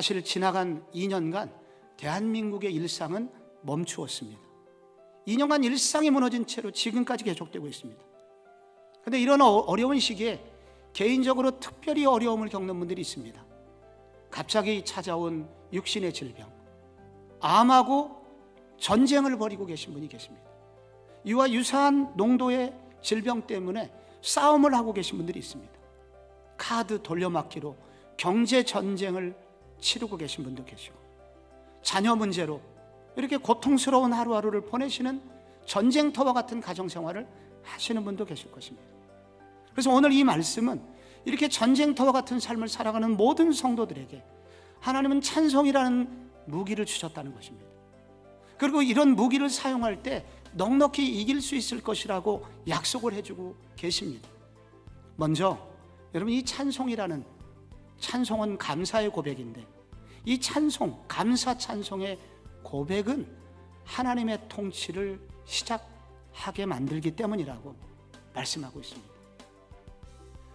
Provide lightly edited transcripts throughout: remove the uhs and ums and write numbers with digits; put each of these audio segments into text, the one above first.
사실 지나간 2년간 대한민국의 일상은 멈추었습니다. 2년간 일상이 무너진 채로 지금까지 계속되고 있습니다. 그런데 이런 어려운 시기에 개인적으로 특별히 어려움을 겪는 분들이 있습니다. 갑자기 찾아온 육신의 질병, 암하고 전쟁을 벌이고 계신 분이 계십니다. 이와 유사한 농도의 질병 때문에 싸움을 하고 계신 분들이 있습니다. 카드 돌려막기로 경제 전쟁을 치르고 계신 분도 계시고, 자녀 문제로 이렇게 고통스러운 하루하루를 보내시는 전쟁터와 같은 가정생활을 하시는 분도 계실 것입니다. 그래서 오늘 이 말씀은 이렇게 전쟁터와 같은 삶을 살아가는 모든 성도들에게 하나님은 찬송이라는 무기를 주셨다는 것입니다. 그리고 이런 무기를 사용할 때 넉넉히 이길 수 있을 것이라고 약속을 해주고 계십니다. 먼저 여러분, 이 찬송이라는, 찬송은 감사의 고백인데, 이 찬송, 감사 찬송의 고백은 하나님의 통치를 시작하게 만들기 때문이라고 말씀하고 있습니다.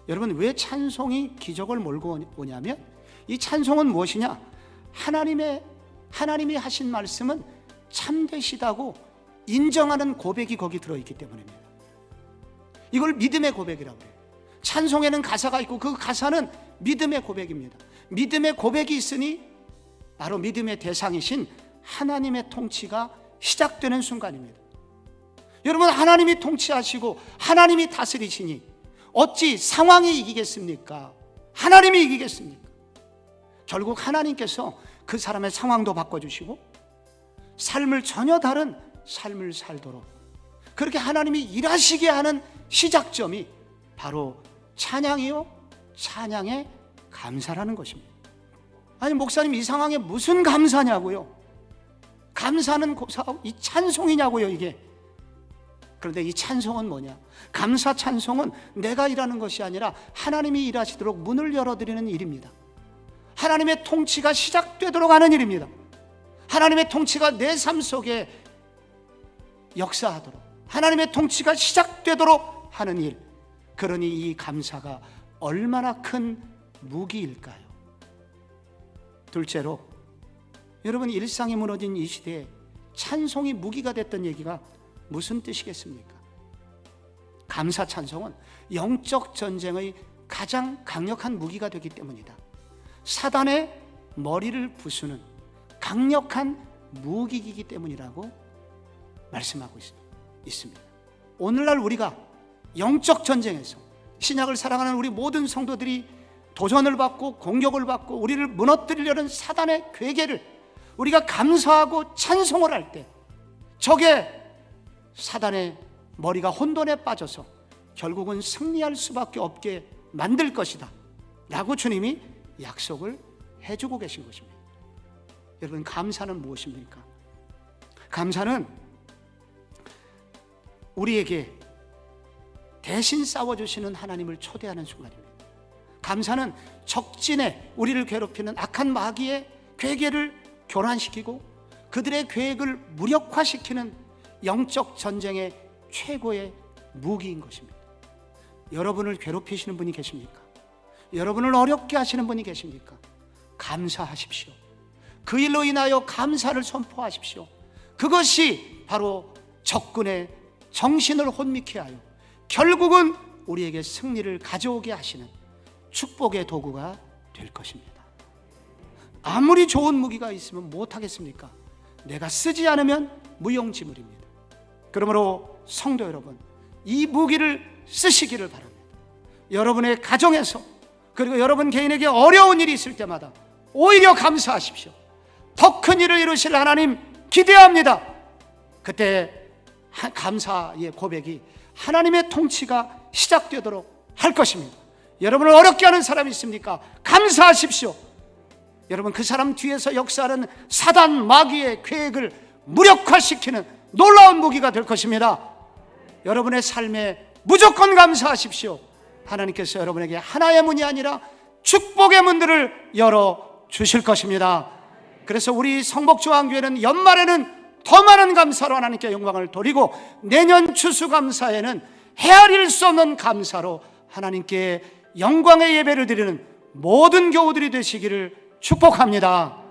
여러분, 왜 찬송이 기적을 몰고 오냐면, 이 찬송은 무엇이냐? 하나님이 하신 말씀은 참되시다고 인정하는 고백이 거기 들어있기 때문입니다. 이걸 믿음의 고백이라고 해요. 찬송에는 가사가 있고 그 가사는 믿음의 고백입니다. 믿음의 고백이 있으니 바로 믿음의 대상이신 하나님의 통치가 시작되는 순간입니다. 여러분, 하나님이 통치하시고 하나님이 다스리시니 어찌 상황이 이기겠습니까? 하나님이 이기겠습니까? 결국 하나님께서 그 사람의 상황도 바꿔주시고 삶을 전혀 다른 삶을 살도록 그렇게 하나님이 일하시게 하는 시작점이 바로 찬양이요, 찬양의 감사라는 것입니다. 아니, 목사님, 이 상황에 무슨 감사냐고요? 감사는 이 찬송이냐고요, 이게. 그런데 이 찬송은 뭐냐? 감사 찬송은 내가 일하는 것이 아니라 하나님이 일하시도록 문을 열어드리는 일입니다. 하나님의 통치가 시작되도록 하는 일입니다. 하나님의 통치가 내 삶 속에 역사하도록, 하나님의 통치가 시작되도록 하는 일. 그러니 이 감사가 얼마나 큰 무기일까요? 둘째로, 여러분, 일상이 무너진 이 시대에 찬송이 무기가 됐던 얘기가 무슨 뜻이겠습니까? 감사 찬송은 영적 전쟁의 가장 강력한 무기가 되기 때문이다. 사단의 머리를 부수는 강력한 무기이기 때문이라고 말씀하고 있습니다. 오늘날 우리가 영적 전쟁에서 신약을 사랑하는 우리 모든 성도들이 도전을 받고 공격을 받고 우리를 무너뜨리려는 사단의 괴계를 우리가 감사하고 찬송을 할 때 저게 사단의 머리가 혼돈에 빠져서 결국은 승리할 수밖에 없게 만들 것이다 라고 주님이 약속을 해주고 계신 것입니다. 여러분, 감사는 무엇입니까? 감사는 우리에게 대신 싸워주시는 하나님을 초대하는 순간입니다. 감사는 적진에 우리를 괴롭히는 악한 마귀의 괴계를 교란시키고 그들의 계획을 무력화시키는 영적 전쟁의 최고의 무기인 것입니다. 여러분을 괴롭히시는 분이 계십니까? 여러분을 어렵게 하시는 분이 계십니까? 감사하십시오. 그 일로 인하여 감사를 선포하십시오. 그것이 바로 적군의 정신을 혼미케 하여 결국은 우리에게 승리를 가져오게 하시는 축복의 도구가 될 것입니다. 아무리 좋은 무기가 있으면 못하겠습니까? 내가 쓰지 않으면 무용지물입니다. 그러므로 성도 여러분, 이 무기를 쓰시기를 바랍니다. 여러분의 가정에서, 그리고 여러분 개인에게 어려운 일이 있을 때마다 오히려 감사하십시오. 더 큰 일을 이루실 하나님 기대합니다. 그때 감사의 고백이 하나님의 통치가 시작되도록 할 것입니다. 여러분을 어렵게 하는 사람이 있습니까? 감사하십시오. 여러분, 그 사람 뒤에서 역사하는 사단 마귀의 계획을 무력화시키는 놀라운 무기가 될 것입니다. 여러분의 삶에 무조건 감사하십시오. 하나님께서 여러분에게 하나의 문이 아니라 축복의 문들을 열어주실 것입니다. 그래서 우리 성복조항교회는 연말에는 더 많은 감사로 하나님께 영광을 돌리고 내년 추수감사에는 헤아릴 수 없는 감사로 하나님께 영광의 예배를 드리는 모든 교우들이 되시기를 축복합니다.